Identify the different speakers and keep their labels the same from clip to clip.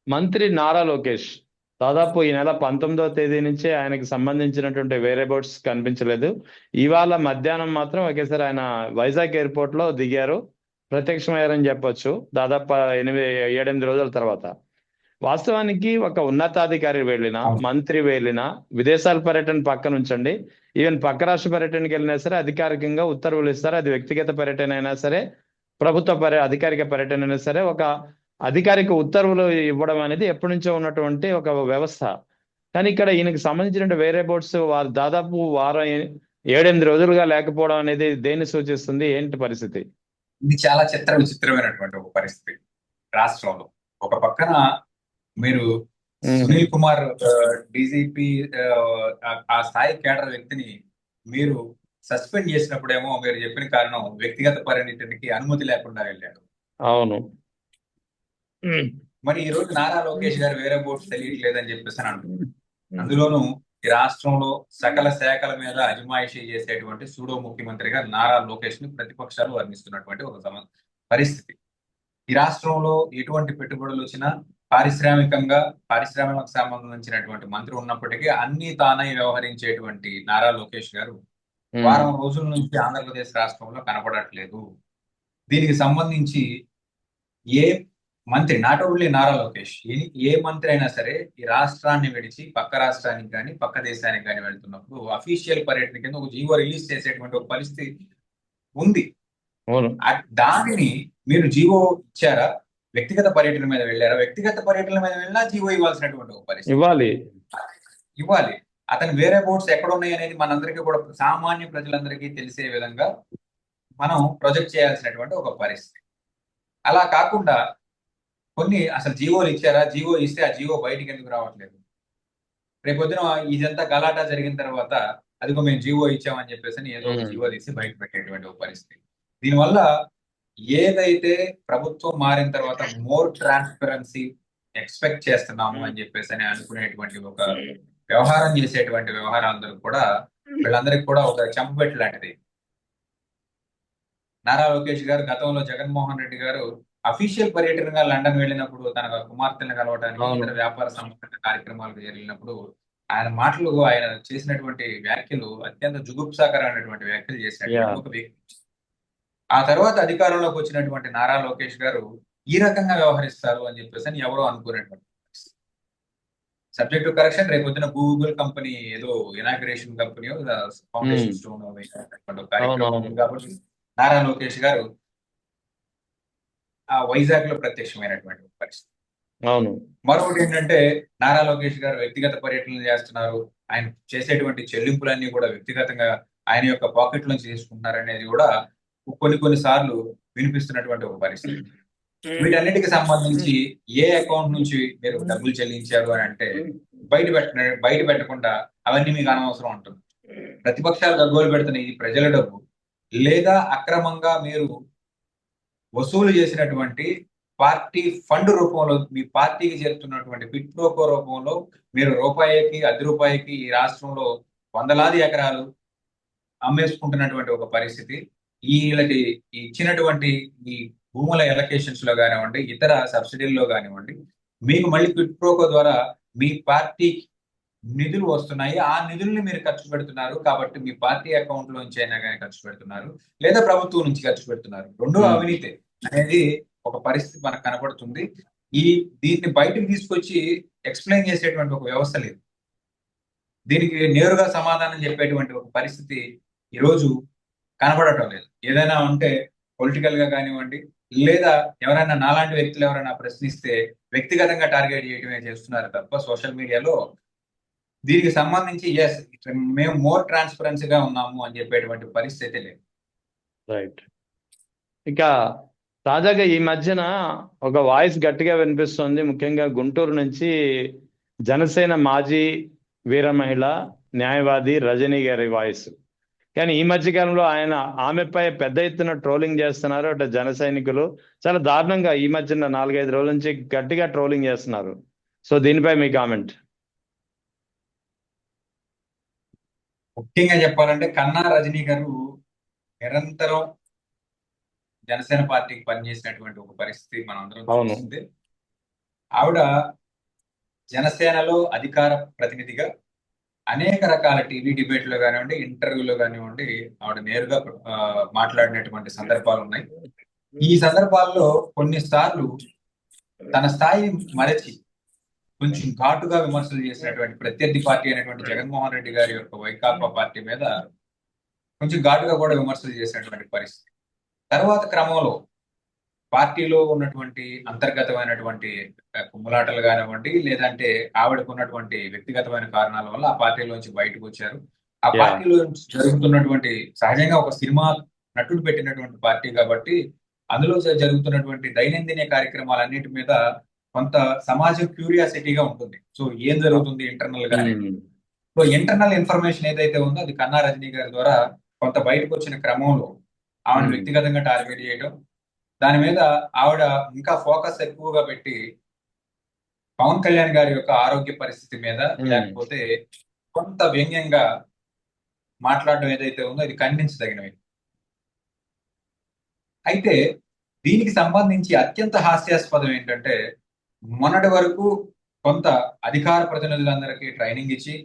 Speaker 1: మంత్రి నారా లోకేష్ దాదాపు ఈ నెల 19వ తేదీ నుంచి ఆయనకి సంబంధించినటువంటి వేరే బోట్స్ కనిపించలేదు. ఇవాళ మధ్యాహ్నం మాత్రం ఒకేసారి ఆయన వైజాగ్ ఎయిర్పోర్ట్ లో దిగారు. ప్రత్యక్షమయ్యారని చెప్పొచ్చు, దాదాపు 7-8 రోజుల తర్వాత. వాస్తవానికి ఒక ఉన్నతాధికారి వెళ్ళినా,
Speaker 2: అవును.
Speaker 1: మంత్రి వెళ్ళినా, విదేశాల పర్యటన పక్కన ఉంచండి, ఈవెన్ పక్క రాష్ట్ర పర్యటనకి వెళ్ళినా సరే అధికారికంగా ఉత్తర్వులు ఇస్తారు. అది వ్యక్తిగత పర్యటన అయినా సరే, అధికారిక పర్యటన అయినా సరే, ఒక అధికారిక ఉత్తర్వులు ఇవ్వడం అనేది ఎప్పటి నుంచో ఉన్నటువంటి ఒక వ్యవస్థ. కానీ ఇక్కడ ఈయనకి సంబంధించిన వేరే బోర్డ్స్ వారు దాదాపు వారం 7-8 రోజులుగా లేకపోవడం అనేది దేన్ని సూచిస్తుంది? ఏంటి పరిస్థితి?
Speaker 2: ఇది చాలా విచిత్రమైనటువంటి ఒక పరిస్థితి రాష్ట్రంలో. ఒక పక్కన మీరు
Speaker 1: ఉమ్,
Speaker 2: సునీల్ కుమార్ డీజీపీ ఆ స్థాయి కేడర్ వ్యక్తిని మీరు సస్పెండ్ చేసినప్పుడేమో మీరు చెప్పిన కారణం వ్యక్తిగత పర్యటనకి అనుమతి లేకుండా వెళ్ళాడు.
Speaker 1: అవును. ఉమ్,
Speaker 2: మరి ఈ రోజు నారా లోకేష్ గారు వేరే బోర్డ్స్ తెలియట్లేదని చెప్పేసి అని అంటున్నారు. అందులోనూ ఈ రాష్ట్రంలో సకల శాఖల మీద అజమాయిషీ చేసేటువంటి సూడో ముఖ్యమంత్రిగా నారా లోకేష్ ని ప్రతిపక్షాలు వర్ణిస్తున్నటువంటి ఒక పరిస్థితి. ఈ రాష్ట్రంలో ఎటువంటి పెట్టుబడులు వచ్చినా పారిశ్రామిక సంబంధించినటువంటి మంత్రి ఉన్నప్పటికీ అన్ని తానై వ్యవహరించేటువంటి నారా లోకేష్ గారు వారం రోజుల నుంచి ఆంధ్రప్రదేశ్ రాష్ట్రంలో కనపడట్లేదు. దీనికి సంబంధించి ఏ మంత్రి, నాట్ ఓన్లీ నారా లోకేష్, ఏ మంత్రి అయినా సరే ఈ రాష్ట్రాన్ని విడిచి పక్క రాష్ట్రానికి కానీ పక్క దేశానికి కానీ వెళ్తున్నప్పుడు అఫీషియల్ పర్యటన కింద ఒక జీవో రిలీజ్ చేసేటువంటి ఒక పరిస్థితి ఉంది.
Speaker 1: అవును.
Speaker 2: దానిని మీరు జీవో ఇచ్చారా? వ్యక్తిగత పర్యటన మీద వెళ్ళారా? వ్యక్తిగత పర్యటన మీద వెళ్ళినా జీవో ఇవ్వాల్సినటువంటి ఒక పరిస్థితి
Speaker 1: ఇవ్వాలి.
Speaker 2: ఇవ్వాలి. అతను వేరే బోర్డ్స్ ఎక్కడ ఉన్నాయి అనేది మనందరికీ కూడా, సామాన్య ప్రజలందరికీ తెలిసే విధంగా మనం ప్రొజెక్ట్ చేయాల్సినటువంటి ఒక పరిస్థితి. అలా కాకుండా కొన్ని అసలు జీవోలు ఇచ్చారా? జీవో ఇస్తే ఆ జీవో బయటికి ఎందుకు రావట్లేదు? రేపొద్దున ఇదంతా గలాటా జరిగిన తర్వాత అదిగో మేము జీవో ఇచ్చామని చెప్పేసి ఏదో ఒక జీవో తీసి బయట పెట్టేటువంటి ఒక పరిస్థితి. దీనివల్ల ఏదైతే ప్రభుత్వం మారిన తర్వాత మోర్ ట్రాన్స్పరెన్సీ ఎక్స్పెక్ట్ చేస్తున్నాము అని చెప్పేసి అనుకునేటువంటి ఒక వ్యవహారం చేసేటువంటి వ్యవహారాలందరూ కూడా వీళ్ళందరికీ కూడా ఒక చెంపపెట్టు లాంటిది. నారా లోకేష్ గారు గతంలో జగన్మోహన్ రెడ్డి గారు అఫీషియల్ పర్యటనగా లండన్ వెళ్ళినప్పుడు తన కుమార్తెను కలవడానికి, ఇతర వ్యాపార సంబంధిత కార్యక్రమాలకు వెళ్ళినప్పుడు ఆయన చేసినటువంటి వ్యాఖ్యలు అత్యంత జుగుప్సాకరమైనటువంటి వ్యాఖ్యలు చేసినటువంటి ఒక వ్యక్తి. ఆ తర్వాత అధికారంలోకి వచ్చినటువంటి నారా లోకేష్ గారు ఈ రకంగా వ్యవహరిస్తారు అని చెప్పేసి ఎవరో అనుకునేటువంటి సబ్జెక్ట్ కరెక్షన్. రేపు పొద్దున గూగుల్ కంపెనీ ఏదో ఇనాగ్రేషన్ కంపెనీ ఫౌండేషన్ స్టోన్ కార్యక్రమం కాబట్టి నారా లోకేష్ గారు ఆ వైజాగ్ లో ప్రత్యక్షమైనటువంటి పరిస్థితి.
Speaker 1: అవును.
Speaker 2: మరొకటి ఏంటంటే నారా లోకేష్ గారు వ్యక్తిగత పర్యటనలు చేస్తున్నారు, ఆయన చేసేటువంటి చెల్లింపులన్నీ కూడా వ్యక్తిగతంగా ఆయన యొక్క పాకెట్ నుంచి తీసుకుంటున్నారు అనేది కూడా కొన్ని సార్లు వినిపిస్తున్నటువంటి ఒక పరిస్థితి. వీటన్నిటికి సంబంధించి ఏ అకౌంట్ నుంచి మీరు డబ్బులు చెల్లించారు అని అంటే బయట పెట్టకుండా అవన్నీ మీకు అనవసరం ఉంటుంది. ప్రతిపక్షాలు గగ్గోలు పెడుతున్న ఇది ప్రజల డబ్బు, లేదా అక్రమంగా మీరు వసూలు చేసినటువంటి పార్టీ ఫండ్ రూపంలో మీ పార్టీకి చేరుతున్నటువంటి పిట్ ప్రోకో రూపంలో మీరు రూపాయికి 10 రూపాయికి ఈ రాష్ట్రంలో వందలాది ఎకరాలు అమ్మేసుకుంటున్నటువంటి ఒక పరిస్థితి. వీళ్ళకి ఇచ్చినటువంటి ఈ భూముల ఎలకేషన్స్ లో కానివ్వండి, ఇతర సబ్సిడీల్లో కానివ్వండి, మీకు మళ్ళీ క్విట్ ప్రోకో ద్వారా మీ పార్టీ నిధులు వస్తున్నాయి. ఆ నిధుల్ని మీరు ఖర్చు పెడుతున్నారు కాబట్టి మీ పార్టీ అకౌంట్ లోంచి అయినా కానీ ఖర్చు పెడుతున్నారు, లేదా ప్రభుత్వం నుంచి ఖర్చు పెడుతున్నారు. రెండు అవినీతి అనేది ఒక పరిస్థితి మనకు కనబడుతుంది. దీన్ని బయటకు తీసుకొచ్చి ఎక్స్ప్లెయిన్ చేసేటువంటి ఒక వ్యవస్థ లేదు. దీనికి నేరుగా సమాధానం చెప్పేటువంటి ఒక పరిస్థితి ఈరోజు కనబడటం లేదు. ఏదైనా ఉంటే పొలిటికల్ గా కానివ్వండి, లేదా ఎవరైనా నాలాంటి వ్యక్తులు ఎవరైనా ప్రశ్నిస్తే వ్యక్తిగతంగా టార్గెట్ చేయడమే చేస్తున్నారు తప్ప సోషల్ మీడియాలో దీనికి సంబంధించి మేము మోర్ ట్రాన్స్పరెన్సీగా ఉన్నాము అని చెప్పేటువంటి పరిస్థితి లేదు.
Speaker 1: రైట్. ఇక తాజాగా ఈ మధ్యన ఒక వాయిస్ గట్టిగా వినిపిస్తుంది, ముఖ్యంగా గుంటూరు నుంచి జనసేన మాజీ వీర మహిళ న్యాయవాది రజనీ గారి వాయిస్. కానీ ఈ మధ్య కాలంలో ఆమెపై పెద్ద ఎత్తున ట్రోలింగ్ చేస్తున్నారు. అంటే జన సైనికులు చాలా దారుణంగా ఈ మధ్యన 4-5 రోజుల నుంచి గట్టిగా ట్రోలింగ్ చేస్తున్నారు. సో దీనిపై మీ కామెంట్.
Speaker 2: ముఖ్యంగా చెప్పాలంటే కన్నా రజనీ గారు నిరంతరం జనసేన పార్టీకి పనిచేసినటువంటి ఒక పరిస్థితి మనందరం చూస్తుంది. ఆవిడ జనసేనలో అధికార ప్రతినిధిగా అనేక రకాల టీవీ డిబేట్లో కానివ్వండి, ఇంటర్వ్యూలో కానివ్వండి, ఆవిడ నేరుగా మాట్లాడినటువంటి సందర్భాలు ఉన్నాయి. ఈ సందర్భాల్లో కొన్నిసార్లు తన స్థాయి మరచి కొంచెం ఘాటుగా విమర్శలు చేసినటువంటి ప్రత్యర్థి పార్టీ అయినటువంటి జగన్మోహన్ రెడ్డి గారి యొక్క వైకాపా పార్టీ మీద కొంచెం ఘాటుగా కూడా విమర్శలు చేసినటువంటి పరిస్థితి. తర్వాత క్రమంలో పార్టీలో ఉన్నటువంటి అంతర్గతమైనటువంటి కుమ్ములాటలు కానివ్వండి, లేదంటే ఆవిడకు ఉన్నటువంటి వ్యక్తిగతమైన కారణాల వల్ల ఆ పార్టీలోంచి బయటకు వచ్చారు. ఆ
Speaker 1: యా
Speaker 2: పార్టీలో జరుగుతున్నటువంటి సహజంగా ఒక సినిమా నటుడు పెట్టినటువంటి పార్టీ కాబట్టి అందులో జరుగుతున్నటువంటి దైనందిన కార్యక్రమాలన్నిటి మీద కొంత సమాజం క్యూరియాసిటీగా ఉంటుంది. సో ఏం జరుగుతుంది ఇంటర్నల్ గా అనేది. సో ఇంటర్నల్ ఇన్ఫర్మేషన్ ఏదైతే ఉందో అది కన్నా రజనీ గారి ద్వారా కొంత బయటకు వచ్చిన క్రమంలో ఆవిడ వ్యక్తిగతంగా టార్గెట్ చేయడం, దాని మీద ఆవిడ ఇంకా ఫోకస్ ఎక్కువగా పెట్టి పవన్ కళ్యాణ్ గారి యొక్క ఆరోగ్య పరిస్థితి మీద లేకపోతే కొంత వ్యంగ్యంగా మాట్లాడడం ఏదైతే ఉందో అది ఖండించదగినవి. అయితే దీనికి సంబంధించి అత్యంత హాస్యాస్పదం ఏంటంటే మొన్నటి వరకు కొంత అధికార ప్రతినిధులందరికీ ట్రైనింగ్ ఇచ్చి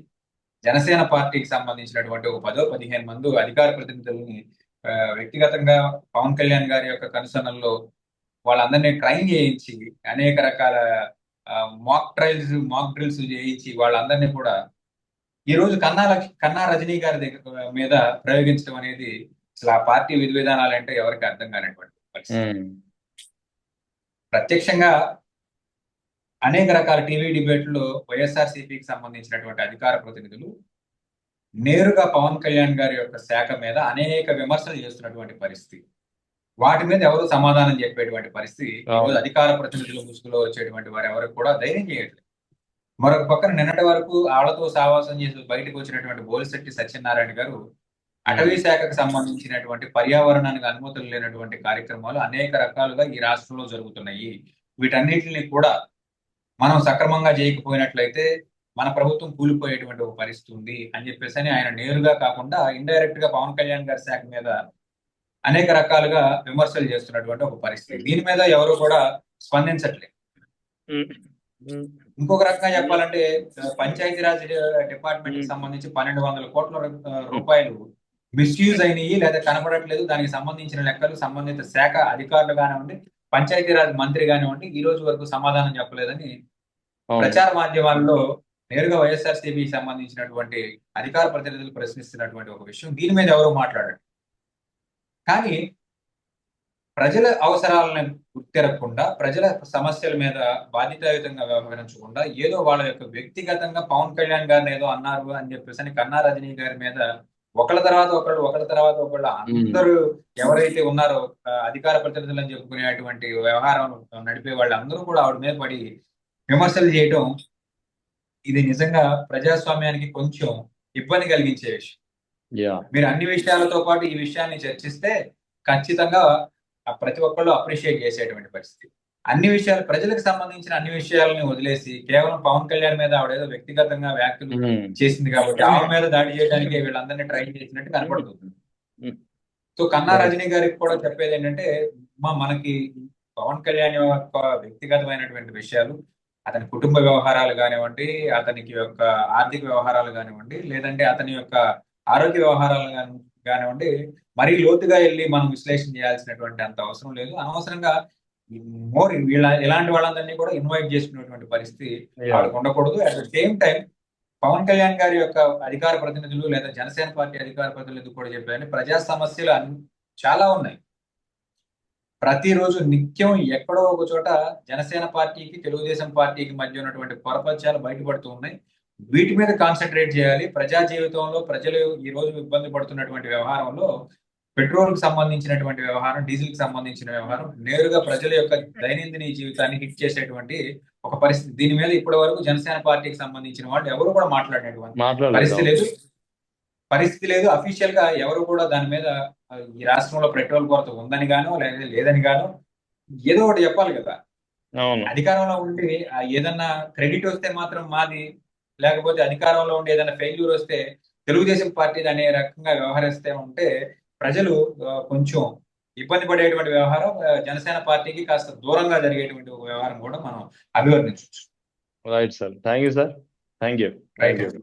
Speaker 2: జనసేన పార్టీకి సంబంధించినటువంటి ఒక 10-15 మంది అధికార ప్రతినిధులని వ్యక్తిగతంగా పవన్ కళ్యాణ్ గారి యొక్క కనుసన్నల్లో వాళ్ళందరినీ ట్రైన్ చేయించి అనేక రకాల మాక్ డ్రిల్స్ చేయించి వాళ్ళందరినీ కూడా ఈ రోజు కన్నా రజనీ గారి దగ్గర మీద ప్రయోగించడం అనేది అసలు ఆ పార్టీ విధి విధానాలు అంటే ఎవరికి అర్థం కానటువంటి పరిస్థితి. ప్రత్యక్షంగా అనేక రకాల టీవీ డిబేట్లో వైఎస్ఆర్సీపీకి సంబంధించినటువంటి అధికార ప్రతినిధులు నేరుగా పవన్ కళ్యాణ్ గారి యొక్క శాఖ మీద అనేక విమర్శలు చేస్తున్నటువంటి పరిస్థితి. వాటి మీద ఎవరు సమాధానం చెప్పేటువంటి పరిస్థితి ఈరోజు అధికార ప్రతినిధుల ముసుగులో వచ్చేటువంటి వారు ఎవరికి కూడా ధైర్యం చేయట్లేదు. మరొక పక్కన నిన్నటి వరకు ఆళ్లతో సావాసం చేసి బయటకు వచ్చినటువంటి బోలిశెట్టి సత్యనారాయణ గారు అటవీ శాఖకు సంబంధించినటువంటి పర్యావరణానికి అనుమతులు లేనటువంటి కార్యక్రమాలు అనేక రకాలుగా ఈ రాష్ట్రంలో జరుగుతున్నాయి. వీటన్నిటిని కూడా మనం సక్రమంగా చేయకపోయినట్లయితే మన ప్రభుత్వం కూలిపోయేటువంటి ఒక పరిస్థితి ఉంది అని చెప్పేసి ఆయన నేరుగా కాకుండా ఇండైరెక్ట్ గా పవన్ కళ్యాణ్ గారి శాఖ మీద అనేక రకాలుగా విమర్శలు చేస్తున్నటువంటి ఒక పరిస్థితి. దీని మీద ఎవరు కూడా స్పందించట్లేదు. ఇంకొక రకంగా చెప్పాలంటే పంచాయతీరాజ్ డిపార్ట్మెంట్ కి సంబంధించి 1200 కోట్ల రూపాయలు మిస్యూజ్ అయినాయి లేదా కనబడట్లేదు, దానికి సంబంధించిన లెక్కలు సంబంధిత శాఖ అధికారులు కానివ్వండి, పంచాయతీరాజ్ మంత్రి కానివ్వండి ఈ రోజు వరకు సమాధానం చెప్పలేదని ప్రచార మాధ్యమాల్లో నేరుగా వైఎస్ఆర్సీపీకి సంబంధించినటువంటి అధికార ప్రతినిధులు ప్రశ్నిస్తున్నటువంటి ఒక విషయం. దీని మీద ఎవరు మాట్లాడారు. కానీ ప్రజల అవసరాలను గుర్తిరగకుండా, ప్రజల సమస్యల మీద బాధ్యతాయుతంగా వ్యవహరించకుండా ఏదో వాళ్ళ యొక్క వ్యక్తిగతంగా పవన్ కళ్యాణ్ గారిని ఏదో అన్నారు అని చెప్పేసి కన్నా రజనీ గారి మీద ఒకళ్ళ తర్వాత ఒకళ్ళు అందరూ ఎవరైతే ఉన్నారో అధికార ప్రతినిధులు అని చెప్పుకునేటువంటి వ్యవహారం నడిపే వాళ్ళందరూ కూడా ఆవిడ మీద పడి విమర్శలు చేయడం ఇది నిజంగా ప్రజాస్వామ్యానికి కొంచెం ఇబ్బంది కలిగించే విషయం. మీరు అన్ని విషయాలతో పాటు ఈ విషయాన్ని చర్చిస్తే ఖచ్చితంగా ప్రతి ఒక్కళ్ళు అప్రిషియేట్ చేసేటువంటి పరిస్థితి. అన్ని విషయాలు ప్రజలకు సంబంధించిన అన్ని విషయాలని వదిలేసి కేవలం పవన్ కళ్యాణ్ మీద ఆవిడేదో వ్యక్తిగతంగా వ్యాఖ్యలు చేసింది కాబట్టి ఆవిడ మీద దాడి చేయడానికి వీళ్ళందరినీ ట్రైన్ చేసినట్టు కనపడుతుంది. సో కన్నా రజనీ గారికి కూడా చెప్పేది ఏంటంటే మనకి పవన్ కళ్యాణ్ యొక్క వ్యక్తిగతమైనటువంటి విషయాలు, అతని కుటుంబ వ్యవహారాలు కానివ్వండి, అతనికి యొక్క ఆర్థిక వ్యవహారాలు కానివ్వండి, లేదంటే అతని యొక్క ఆరోగ్య వ్యవహారాలు కానివ్వండి మరీ లోతుగా వెళ్ళి మనం విశ్లేషణ చేయాల్సినటువంటి అంత అవసరం లేదు. అనవసరంగా ఇలాంటి వాళ్ళందరినీ కూడా ఇన్వైట్ చేసుకునేటువంటి పరిస్థితి వాళ్ళకు ఉండకూడదు. At the same time Pawan Kalyan గారి యొక్క అధికార ప్రతినిధులు లేదా జనసేన పార్టీ అధికార ప్రతినిధులు కూడా చెప్పారని ప్రజా సమస్యలు చాలా ఉన్నాయి. ప్రతిరోజు నిత్యం ఎక్కడో ఒక చోట జనసేన పార్టీకి తెలుగుదేశం పార్టీకి మధ్య ఉన్నటువంటి పొరపత్యాలు బయటపడుతూ ఉన్నాయి. వీటి మీద కాన్సన్ట్రేట్ చేయాలి. ప్రజా జీవితంలో ప్రజలు ఈ రోజు ఇబ్బంది పడుతున్నటువంటి వ్యవహారంలో పెట్రోల్ కి సంబంధించినటువంటి వ్యవహారం, డీజిల్ కి సంబంధించిన వ్యవహారం నేరుగా ప్రజల యొక్క దైనందిన జీవితాన్ని హిట్ చేసేటువంటి ఒక పరిస్థితి. దీని మీద ఇప్పటి వరకు జనసేన పార్టీకి సంబంధించిన వాళ్ళు ఎవరు కూడా మాట్లాడినటువంటి పరిస్థితి లేదు. అఫీషియల్ గా ఎవరు కూడా దాని మీద ఈ రాష్ట్రంలో పెట్రోల్ కొరత ఉందని గానో లేదని గానో ఏదో ఒకటి చెప్పాలి కదా. అధికారంలో ఉండి ఏదన్నా క్రెడిట్ వస్తే మాత్రం మాది, లేకపోతే అధికారంలో ఉండి ఏదైనా ఫెయిల్యూర్ వస్తే తెలుగుదేశం పార్టీ అనే రకంగా వ్యవహరిస్తే ఉంటే ప్రజలు కొంచెం ఇబ్బంది పడేటువంటి వ్యవహారం జనసేన పార్టీకి కాస్త దూరంగా జరిగేటువంటి ఒక వ్యవహారం కూడా మనం అభివర్ణించవచ్చు.
Speaker 1: Right sir, thank you sir, thank you,
Speaker 2: right.
Speaker 1: Thank you.